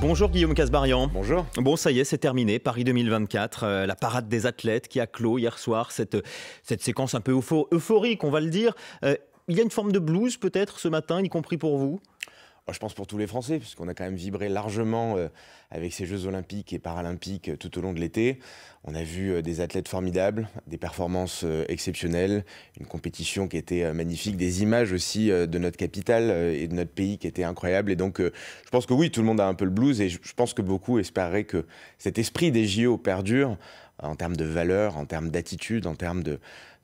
Bonjour Guillaume Casbarian. Bonjour. Bon, ça y est, c'est terminé. Paris 2024, la parade des athlètes qui a clos hier soir, cette séquence un peu euphorique, on va le dire. Il y a une forme de blues peut-être ce matin, y compris pour vous? Je pense pour tous les Français, puisqu'on a quand même vibré largement avec ces Jeux Olympiques et Paralympiques tout au long de l'été. On a vu des athlètes formidables, des performances exceptionnelles, une compétition qui était magnifique, des images aussi de notre capitale et de notre pays qui étaient incroyables. Et donc, je pense que oui, tout le monde a un peu le blues et je pense que beaucoup espéraient que cet esprit des JO perdure en termes de valeurs, en termes d'attitude, en termes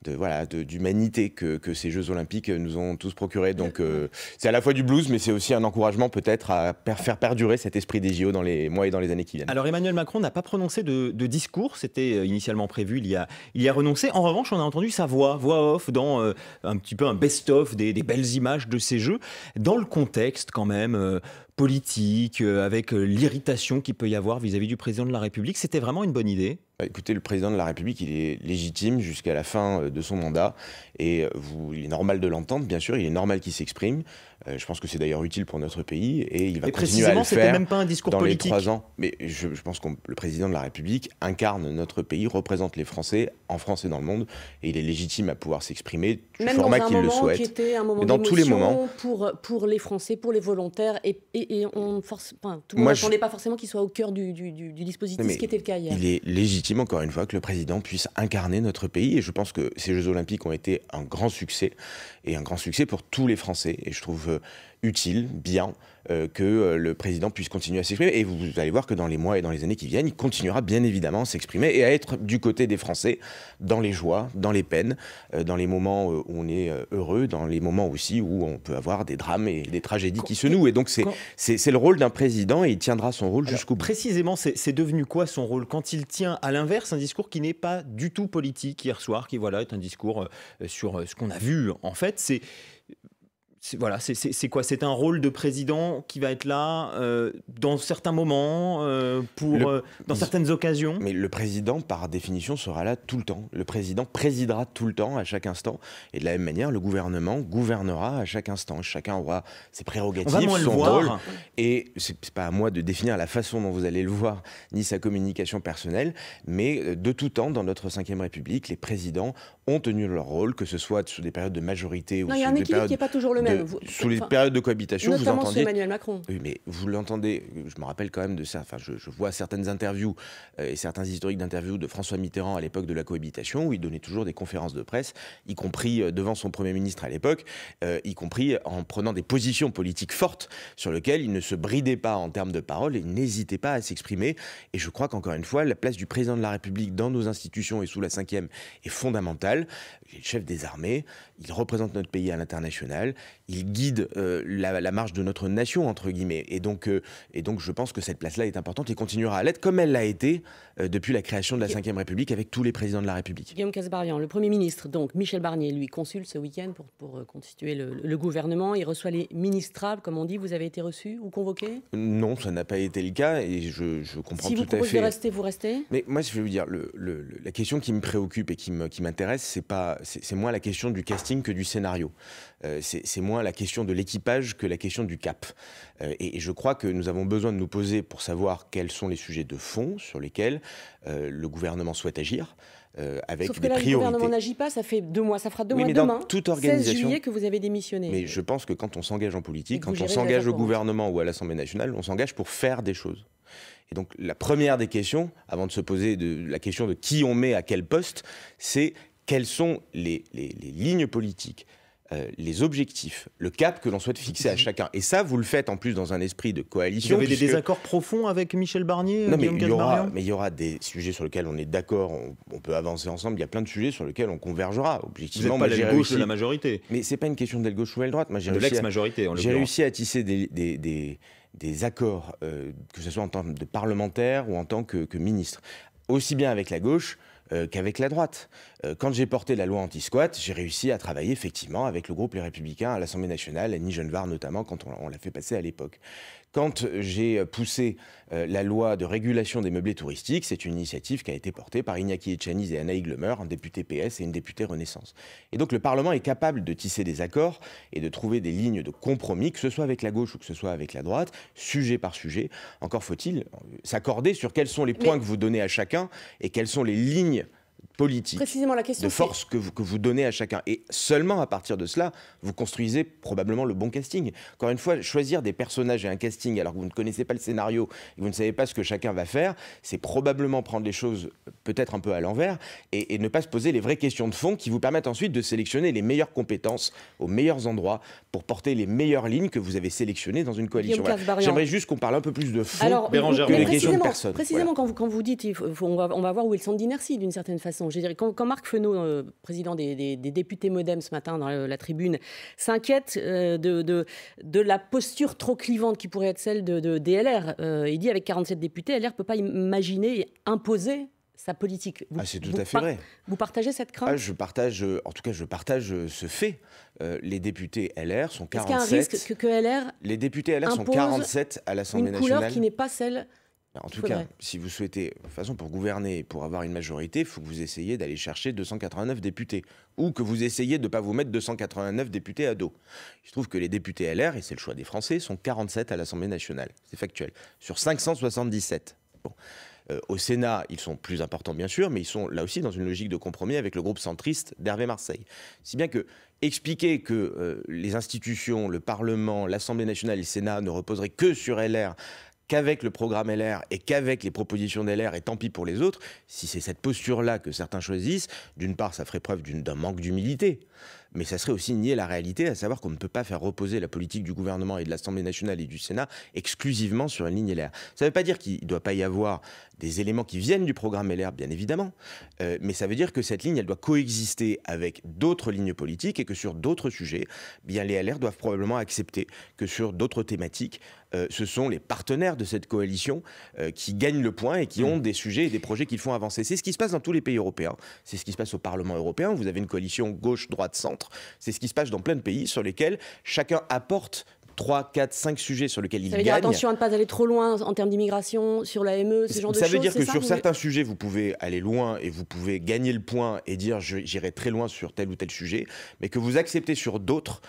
d'humanité que ces Jeux Olympiques nous ont tous procuré. Donc c'est à la fois du blues, mais c'est aussi un encouragement peut-être à faire perdurer cet esprit des JO dans les mois et dans les années qui viennent. Alors Emmanuel Macron n'a pas prononcé de discours, c'était initialement prévu, il y a renoncé. En revanche, on a entendu sa voix off dans un petit peu un best-of des belles images de ces Jeux, dans le contexte quand même politique, avec l'irritation qu'il peut y avoir vis-à-vis du président de la République. C'était vraiment une bonne idée? Écoutez, le président de la République, il est légitime jusqu'à la fin de son mandat et il est normal de l'entendre, bien sûr, il est normal qu'il s'exprime. Je pense que c'est d'ailleurs utile pour notre pays et il va continuer à le faire même pas un discours dans politique. les 3 ans. Mais je pense que le président de la République incarne notre pays, représente les Français en France et dans le monde et il est légitime à pouvoir s'exprimer du format qu'il le souhaite. Même dans un moment qui était un moment dans tous les moments pour les Français, pour les volontaires et tout le monde n'attendait pas forcément qu'il soit au cœur du dispositif, ce qui était le cas hier. Il est légitime, encore une fois, que le président puisse incarner notre pays et je pense que ces Jeux Olympiques ont été un grand succès et un grand succès pour tous les Français et je trouve utile, bien, que le président puisse continuer à s'exprimer. Et vous allez voir que dans les mois et dans les années qui viennent, il continuera bien évidemment à s'exprimer et à être du côté des Français, dans les joies, dans les peines, dans les moments où on est heureux, dans les moments aussi où on peut avoir des drames et des tragédies qui se nouent. Et donc c'est le rôle d'un président et il tiendra son rôle jusqu'au bout. Précisément, c'est devenu quoi son rôle quand il tient à l'inverse un discours qui n'est pas du tout politique hier soir, qui est un discours sur ce qu'on a vu en fait, c'est quoi? C'est un rôle de président qui va être là dans certains moments, dans certaines occasions? Mais le président, par définition, sera là tout le temps. Le président présidera tout le temps, à chaque instant. Et de la même manière, le gouvernement gouvernera à chaque instant. Chacun aura ses prérogatives, son rôle. Et c'est pas à moi de définir la façon dont vous allez le voir, ni sa communication personnelle. Mais de tout temps, dans notre 5e République, les présidents ont tenu leur rôle, que ce soit sous des périodes de majorité ou il y a un équilibre qui n'est pas toujours le même. Sous les périodes de cohabitation, vous notamment entendez... Emmanuel Macron. Oui, mais vous l'entendez, je me rappelle quand même de ça, enfin, je vois certaines interviews et certains historiques d'interviews de François Mitterrand à l'époque de la cohabitation, où il donnait toujours des conférences de presse, y compris devant son Premier ministre à l'époque, y compris en prenant des positions politiques fortes sur lesquelles il ne se bridait pas en termes de parole et n'hésitait pas à s'exprimer. Et je crois qu'encore une fois, la place du président de la République dans nos institutions et sous la 5e est fondamentale. Il est le chef des armées, il représente notre pays à l'international, il guide la marche de notre nation, entre guillemets. Et donc je pense que cette place-là est importante et continuera à l'être, comme elle l'a été depuis la création de la 5e République avec tous les présidents de la République. Guillaume Casbarian, le Premier ministre, donc Michel Barnier, lui, consulte ce week-end pour constituer le gouvernement. Il reçoit les ministrables, comme on dit. Vous avez été reçu ou convoqué? Non, ça n'a pas été le cas et je comprends tout à fait. Si vous proposez de rester, vous restez? Mais moi, je vais vous dire, la question qui me préoccupe et qui m'intéresse, c'est moins la question du casting que du scénario. C'est moins la question de l'équipage que la question du cap. Et je crois que nous avons besoin de nous poser pour savoir quels sont les sujets de fond sur lesquels le gouvernement souhaite agir. Avec Sauf que des là, priorités. Le gouvernement n'agit pas, ça fait 2 mois, ça fera 2 mois demain, toute 16 juillet que vous avez démissionné. Mais je pense que quand on s'engage en politique, quand on s'engage au gouvernement ou à l'Assemblée nationale, on s'engage pour faire des choses. Et donc la première des questions, avant de se poser la question de qui on met à quel poste, c'est quelles sont les lignes politiques, les objectifs, le cap que l'on souhaite fixer à chacun. Et ça, vous le faites en plus dans un esprit de coalition. Vous avez des désaccords profonds avec Michel Barnier? Non, mais il y aura des sujets sur lesquels on est d'accord, on peut avancer ensemble. Il y a plein de sujets sur lesquels on convergera. Objectivement, vous n'êtes pas l'aile gauche de la majorité. Mais c'est pas une question d'aile gauche ou aile droite. Moi, de l'ex-majorité, j'ai réussi à tisser des accords, que ce soit en tant que parlementaire ou en tant que ministre, aussi bien avec la gauche qu'avec la droite. Quand j'ai porté la loi anti-squat, j'ai réussi à travailler effectivement avec le groupe Les Républicains à l'Assemblée nationale, Annie Genevard notamment, quand on l'a fait passer à l'époque. Quand j'ai poussé la loi de régulation des meublés touristiques, c'est une initiative qui a été portée par Iñaki Etxaniz et Anaïg Lemer, un député PS et une députée Renaissance. Et donc le Parlement est capable de tisser des accords et de trouver des lignes de compromis, que ce soit avec la gauche ou que ce soit avec la droite, sujet par sujet. Encore faut-il s'accorder sur quels sont les points que vous donnez à chacun et quelles sont les lignes politique, précisément, la question, de force que vous donnez à chacun. Et seulement à partir de cela, vous construisez probablement le bon casting. Encore une fois, choisir des personnages et un casting alors que vous ne connaissez pas le scénario et que vous ne savez pas ce que chacun va faire, c'est probablement prendre les choses peut-être un peu à l'envers et ne pas se poser les vraies questions de fond qui vous permettent ensuite de sélectionner les meilleures compétences aux meilleurs endroits pour porter les meilleures lignes que vous avez sélectionnées dans une coalition. Voilà. J'aimerais juste qu'on parle un peu plus de fond que des questions de personnes. Précisément, voilà. Quand vous dites, on va voir où est le centre d'inertie d'une certaine façon. Je dirais, quand Marc Fesneau, président des députés Modem ce matin dans la tribune, s'inquiète de la posture trop clivante qui pourrait être celle des LR, il dit avec 47 députés, LR ne peut pas imaginer et imposer sa politique. C'est tout à fait vrai. Vous partagez cette crainte ? Je partage ce fait. Les députés LR sont 47. Est-ce qu'il y a un risque que LR les députés LR sont 47 à l'Assemblée nationale. Une couleur qui n'est pas celle... En tout cas, si vous souhaitez, de toute façon, pour gouverner, pour avoir une majorité, il faut que vous essayiez d'aller chercher 289 députés. Ou que vous essayiez de ne pas vous mettre 289 députés à dos. Il se trouve que les députés LR, et c'est le choix des Français, sont 47 à l'Assemblée nationale. C'est factuel. Sur 577. Bon. Au Sénat, ils sont plus importants, bien sûr, mais ils sont là aussi dans une logique de compromis avec le groupe centriste d'Hervé Marseille. Si bien que expliquer que les institutions, le Parlement, l'Assemblée nationale et le Sénat ne reposeraient que sur LR, qu'avec le programme LR et qu'avec les propositions d'LR, et tant pis pour les autres, si c'est cette posture-là que certains choisissent, d'une part, ça ferait preuve d'un manque d'humilité, mais ça serait aussi nier la réalité, à savoir qu'on ne peut pas faire reposer la politique du gouvernement et de l'Assemblée nationale et du Sénat exclusivement sur une ligne LR. Ça ne veut pas dire qu'il ne doit pas y avoir des éléments qui viennent du programme LR, bien évidemment, mais ça veut dire que cette ligne, elle doit coexister avec d'autres lignes politiques et que sur d'autres sujets, bien les LR doivent probablement accepter que sur d'autres thématiques, ce sont les partenaires de cette coalition qui gagnent le point et qui ont des sujets et des projets qu'ils font avancer. C'est ce qui se passe dans tous les pays européens. C'est ce qui se passe au Parlement européen. Vous avez une coalition gauche, droite, centre. C'est ce qui se passe dans plein de pays sur lesquels chacun apporte 3, 4, 5 sujets sur lesquels il gagne. Ça veut dire attention à ne pas aller trop loin en termes d'immigration, sur l'AME, ce genre de choses. Ça veut dire que sur certains sujets, vous pouvez aller loin et vous pouvez gagner le point et dire j'irai très loin sur tel ou tel sujet, mais que vous acceptez sur d'autres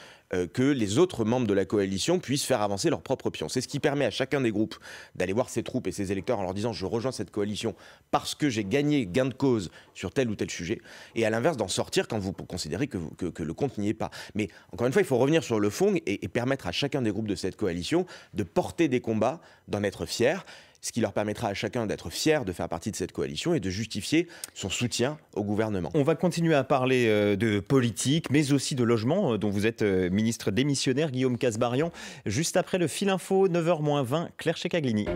que les autres membres de la coalition puissent faire avancer leur propre pion. C'est ce qui permet à chacun des groupes d'aller voir ses troupes et ses électeurs en leur disant je rejoins cette coalition parce que j'ai gagné gain de cause sur tel ou tel sujet, et à l'inverse d'en sortir quand vous considérez que le compte n'y est pas. Mais encore une fois, il faut revenir sur le fond et permettre à chacun des groupes de cette coalition de porter des combats, d'en être fiers, ce qui leur permettra à chacun d'être fier de faire partie de cette coalition et de justifier son soutien au gouvernement. On va continuer à parler de politique, mais aussi de logement, dont vous êtes ministre démissionnaire, Guillaume Kasbarian. Juste après le fil info, 9h-20, Claire Checaglini.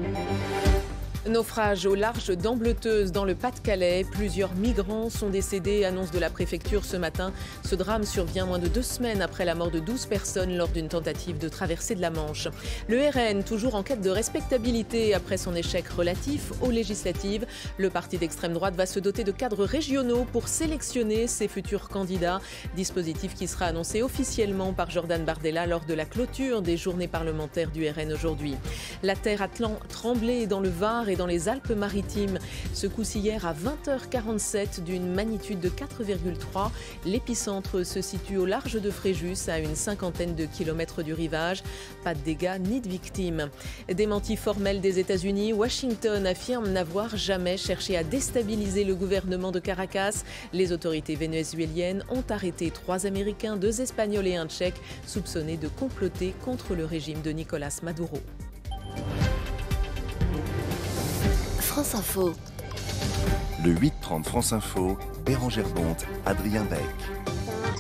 Naufrage au large d'Ambleteuse dans le Pas-de-Calais. Plusieurs migrants sont décédés, annonce de la préfecture ce matin. Ce drame survient moins de 2 semaines après la mort de 12 personnes lors d'une tentative de traversée de la Manche. Le RN, toujours en quête de respectabilité après son échec relatif aux législatives. Le parti d'extrême droite va se doter de cadres régionaux pour sélectionner ses futurs candidats. Dispositif qui sera annoncé officiellement par Jordan Bardella lors de la clôture des journées parlementaires du RN aujourd'hui. La terre a tremblé dans le Var et dans les Alpes-Maritimes. Secousse hier à 20h47 d'une magnitude de 4,3. L'épicentre se situe au large de Fréjus, à une 50aine de kilomètres du rivage. Pas de dégâts ni de victimes. Démenti formel des États-Unis, Washington affirme n'avoir jamais cherché à déstabiliser le gouvernement de Caracas. Les autorités vénézuéliennes ont arrêté 3 Américains, 2 Espagnols et un Tchèque, soupçonnés de comploter contre le régime de Nicolás Maduro. France Info. Le 8h30 France Info, Bérangère Bonte, Adrien Beck.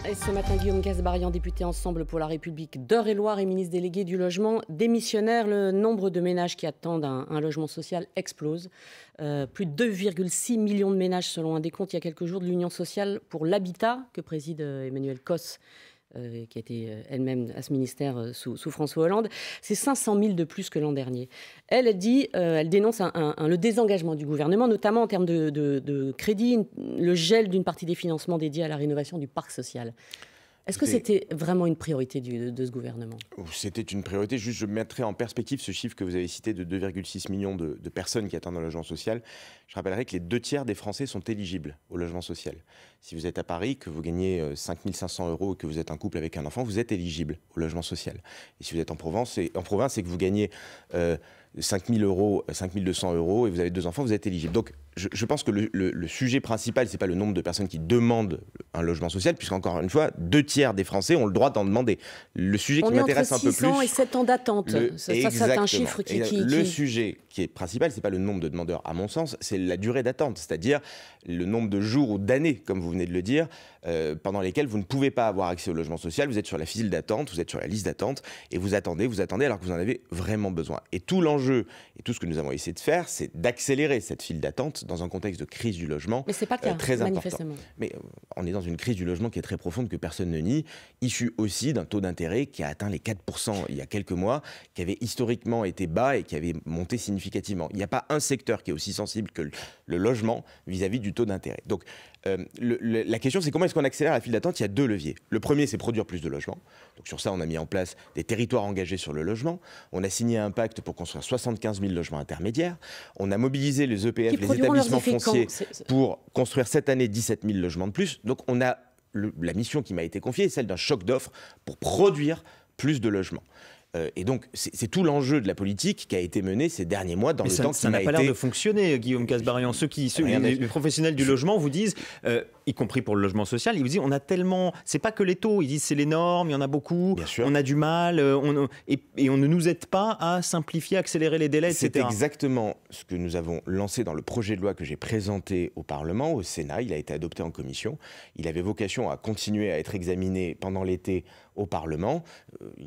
Et ce matin, Guillaume Kasbarian, député Ensemble pour la République d'Eure-et-Loir et ministre délégué du Logement, démissionnaire. Le nombre de ménages qui attendent un logement social explose. Plus de 2,6 millions de ménages selon un décompte il y a quelques jours de l'Union sociale pour l'habitat que préside Emmanuel Cos, qui a été elle-même à ce ministère sous François Hollande. C'est 500 000 de plus que l'an dernier. Elle dénonce le désengagement du gouvernement, notamment en termes de crédit, le gel d'une partie des financements dédiés à la rénovation du parc social. Est-ce que c'était vraiment une priorité de ce gouvernement? C'était une priorité. Juste, je mettrai en perspective ce chiffre que vous avez cité de 2,6 millions de personnes qui attendent un logement social. Je rappellerai que les 2/3 des Français sont éligibles au logement social. Si vous êtes à Paris, que vous gagnez 5 500 € et que vous êtes un couple avec un enfant, vous êtes éligible au logement social. Et si vous êtes en province, et que vous gagnez 5 000 €, 5 200 € et vous avez 2 enfants, vous êtes éligible. Donc, je pense que le sujet principal, c'est pas le nombre de personnes qui demandent un logement social, puisqu'encore une fois, 2/3 des Français ont le droit d'en demander. Le sujet qui m'intéresse un peu plus... On est entre 600 et 7 ans d'attente. Ça, c'est un chiffre Le sujet qui est principal, c'est pas le nombre de demandeurs, à mon sens, c'est la durée d'attente, c'est-à-dire le nombre de jours ou d'années, comme vous venez de le dire, pendant lesquels vous ne pouvez pas avoir accès au logement social. Vous êtes sur la file d'attente, vous êtes sur la liste d'attente, et vous attendez alors que vous en avez vraiment besoin. Et tout l'enjeu, et tout ce que nous avons essayé de faire, c'est d'accélérer cette file d'attente dans un contexte de crise du logement. Mais c'est pas le cas, très manifestement. important. Mais on est dans une crise du logement qui est très profonde, que personne ne nie, issue aussi d'un taux d'intérêt qui a atteint les 4% il y a quelques mois, qui avait historiquement été bas et qui avait monté significativement. Il n'y a pas un secteur qui est aussi sensible que le logement vis-à-vis du taux d'intérêt. Donc, la question, c'est comment est-ce qu'on accélère la file d'attente? Il y a 2 leviers. Le premier, c'est produire plus de logements. Donc sur ça, on a mis en place des territoires engagés sur le logement. On a signé un pacte pour construire 75 000 logements intermédiaires. On a mobilisé les EPF, les établissements fonciers, pour construire cette année 17 000 logements de plus. Donc on a la mission qui m'a été confiée est celle d'un choc d'offres pour produire plus de logements. Et donc, c'est tout l'enjeu de la politique qui a été menée ces derniers mois dans le temps qui ça n'a pas l'air de fonctionner, Guillaume Kasbarian. Les professionnels du logement vous disent, y compris pour le logement social, ils vous disent on a tellement... C'est pas que les taux, ils disent c'est les normes, il y en a beaucoup, on a du mal, et on ne nous aide pas à simplifier, accélérer les délais, etc. C'est exactement ce que nous avons lancé dans le projet de loi que j'ai présenté au Parlement, au Sénat. Il a été adopté en commission. Il avait vocation à continuer à être examiné pendant l'été au Parlement.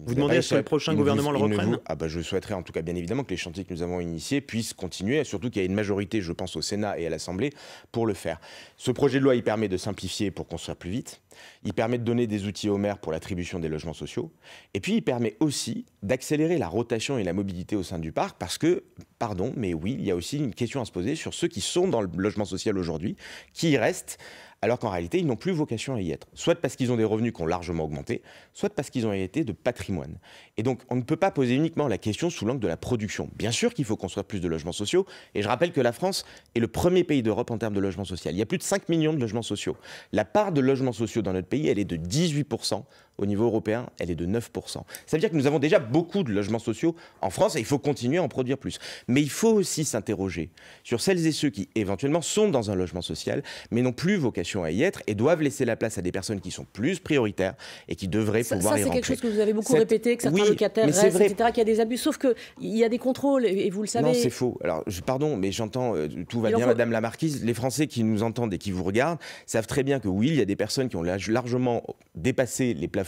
Vous demandez à ce que le prochain gouvernement le reprenne? Je souhaiterais en tout cas bien évidemment que les chantiers que nous avons initiés puissent continuer, et surtout qu'il y a une majorité, je pense, au Sénat et à l'Assemblée pour le faire. Ce projet de loi, il permet de simplifier pour construire plus vite. Il permet de donner des outils aux maires pour l'attribution des logements sociaux. Et puis, il permet aussi d'accélérer la rotation et la mobilité au sein du parc parce que, pardon, mais oui, il y a aussi une question à se poser sur ceux qui sont dans le logement social aujourd'hui, qui y restent, alors qu'en réalité, ils n'ont plus vocation à y être. Soit parce qu'ils ont des revenus qui ont largement augmenté, soit parce qu'ils ont hérité de patrimoine. Et donc, on ne peut pas poser uniquement la question sous l'angle de la production. Bien sûr qu'il faut construire plus de logements sociaux, et je rappelle que la France est le premier pays d'Europe en termes de logements sociaux. Il y a plus de 5 millions de logements sociaux. La part de logements sociaux dans notre pays, elle est de 18%. Au niveau européen, elle est de 9%. Ça veut dire que nous avons déjà beaucoup de logements sociaux en France et il faut continuer à en produire plus. Mais il faut aussi s'interroger sur celles et ceux qui, éventuellement, sont dans un logement social, mais n'ont plus vocation à y être et doivent laisser la place à des personnes qui sont plus prioritaires et qui devraient pouvoir y rentrer. Ça, c'est quelque chose que vous avez beaucoup répété, que certains locataires restent, etc., qu'il y a des abus. Sauf qu'il y a des contrôles et vous le savez. Non, c'est faux. Alors, pardon, mais j'entends, tout va bien, Madame la Marquise. Les Français qui nous entendent et qui vous regardent savent très bien que oui, il y a des personnes qui ont largement dépassé les plafonds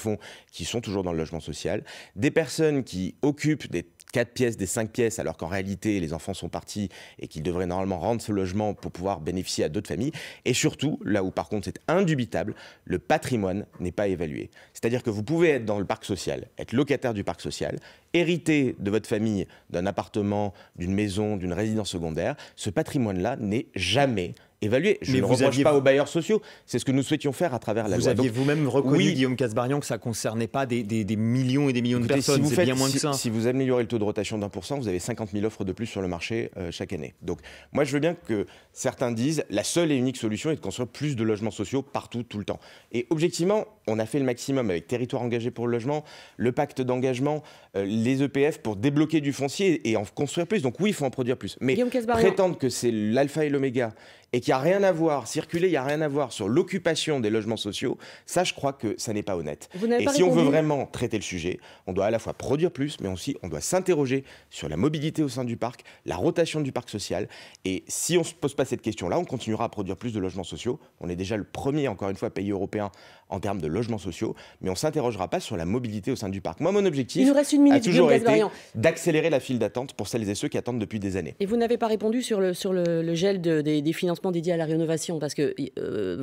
qui sont toujours dans le logement social, des personnes qui occupent des 4 pièces, des 5 pièces, alors qu'en réalité, les enfants sont partis et qu'ils devraient normalement rendre ce logement pour pouvoir bénéficier à d'autres familles. Et surtout, là où par contre c'est indubitable, le patrimoine n'est pas évalué. C'est-à-dire que vous pouvez être dans le parc social, être locataire du parc social, hériter de votre famille d'un appartement, d'une maison, d'une résidence secondaire. Ce patrimoine-là n'est jamais évalué. Je ne reproche pas aux bailleurs sociaux. C'est ce que nous souhaitions faire à travers la loi. Vous aviez vous-même reconnu, Guillaume Kasbarian, que ça ne concernait pas des millions et des millions de personnes. C'est bien moins que ça. Si vous améliorez le taux de rotation d'1%, vous avez 50 000 offres de plus sur le marché chaque année. Donc moi, je veux bien que certains disent la seule et unique solution est de construire plus de logements sociaux partout, tout le temps. Et objectivement, on a fait le maximum avec Territoire engagé pour le logement, le pacte d'engagement, les EPF pour débloquer du foncier et en construire plus. Donc oui, il faut en produire plus. Mais prétendre que c'est l'alpha et l'oméga et qu'il n'y a rien à voir, circuler, il n'y a rien à voir sur l'occupation des logements sociaux, ça, je crois que ça n'est pas honnête. Et si on veut vraiment traiter le sujet, on doit à la fois produire plus, mais aussi on doit s'interroger sur la mobilité au sein du parc, la rotation du parc social. Et si on ne se pose pas cette question-là, on continuera à produire plus de logements sociaux. On est déjà le premier, encore une fois, pays européen en termes de logements sociaux, mais on ne s'interrogera pas sur la mobilité au sein du parc. Moi, mon objectif a toujours été d'accélérer la file d'attente pour celles et ceux qui attendent depuis des années. Et vous n'avez pas répondu sur le gel des financements dédiés à la rénovation, parce que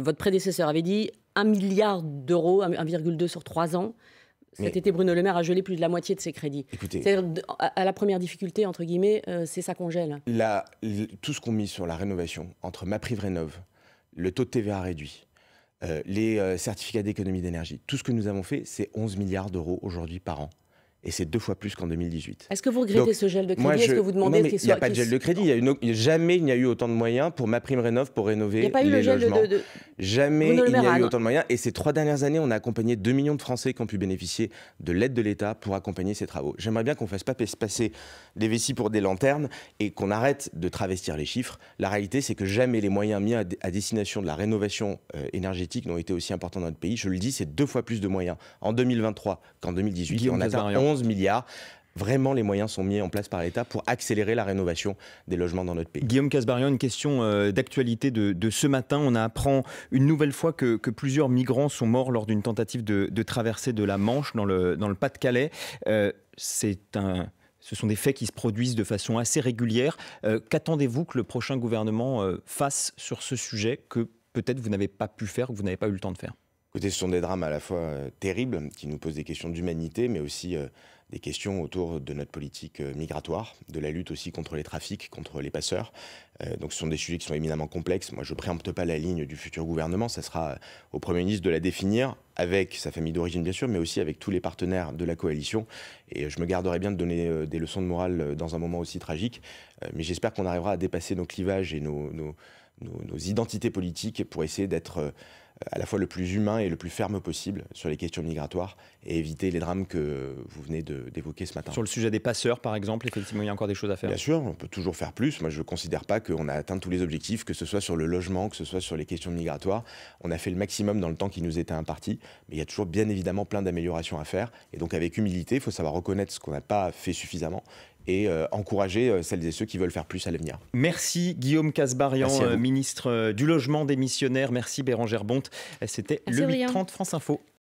votre prédécesseur avait dit 1 milliard d'euros, 1,2 sur 3 ans. Cet été, Bruno Le Maire a gelé plus de la moitié de ses crédits. C'est-à-dire, à la première difficulté, entre guillemets, c'est ça qu'on gèle. Tout ce qu'on mise sur la rénovation, entre MaPrimeRénov', le taux de TVA réduit, les certificats d'économie d'énergie. Tout ce que nous avons fait, c'est 11 milliards d'euros aujourd'hui par an. Et c'est 2 fois plus qu'en 2018. Est-ce que vous regrettez ce gel de crédit? Est-ce que vous demandez qu'il soit... Il n'y a pas de gel de crédit. Jamais il n'y a eu autant de moyens pour MaPrimeRénov' pour rénover les logements. Il n'y a pas eu le gel de... Jamais il n'y a eu autant de moyens. Et ces 3 dernières années, on a accompagné 2 millions de Français qui ont pu bénéficier de l'aide de l'État pour accompagner ces travaux. J'aimerais bien qu'on ne fasse pas passer des vessies pour des lanternes et qu'on arrête de travestir les chiffres. La réalité, c'est que jamais les moyens mis à destination de la rénovation énergétique n'ont été aussi importants dans notre pays. Je le dis, c'est 2 fois plus de moyens en 2023 qu'en 2018. On atteint 11 milliards. Vraiment, les moyens sont mis en place par l'État pour accélérer la rénovation des logements dans notre pays. Guillaume Kasbarian, une question d'actualité de ce matin. On apprend une nouvelle fois que plusieurs migrants sont morts lors d'une tentative de traversée de la Manche dans le Pas-de-Calais. Ce sont des faits qui se produisent de façon assez régulière. Qu'attendez-vous que le prochain gouvernement fasse sur ce sujet que peut-être vous n'avez pas pu faire ou que vous n'avez pas eu le temps de faire? Écoutez, ce sont des drames à la fois terribles qui nous posent des questions d'humanité, mais aussi des questions autour de notre politique migratoire, de la lutte aussi contre les trafics, contre les passeurs. Donc ce sont des sujets qui sont éminemment complexes. Moi, je ne préempte pas la ligne du futur gouvernement. Ça sera au Premier ministre de la définir, avec sa famille d'origine bien sûr, mais aussi avec tous les partenaires de la coalition. Et je me garderai bien de donner des leçons de morale dans un moment aussi tragique. Mais j'espère qu'on arrivera à dépasser nos clivages et nos identités politiques pour essayer d'être à la fois le plus humain et le plus ferme possible sur les questions migratoires et éviter les drames que vous venez d'évoquer ce matin. Sur le sujet des passeurs, par exemple, effectivement, il y a encore des choses à faire. Bien sûr, on peut toujours faire plus. Moi, je ne considère pas qu'on a atteint tous les objectifs, que ce soit sur le logement, que ce soit sur les questions migratoires. On a fait le maximum dans le temps qui nous était imparti, mais il y a toujours bien évidemment plein d'améliorations à faire. Et donc, avec humilité, il faut savoir reconnaître ce qu'on n'a pas fait suffisamment et encourager celles et ceux qui veulent faire plus à l'avenir. Merci Guillaume Kasbarian, ministre du Logement démissionnaire. Merci Bérengère Bonte. C'était le 8h30 France Info.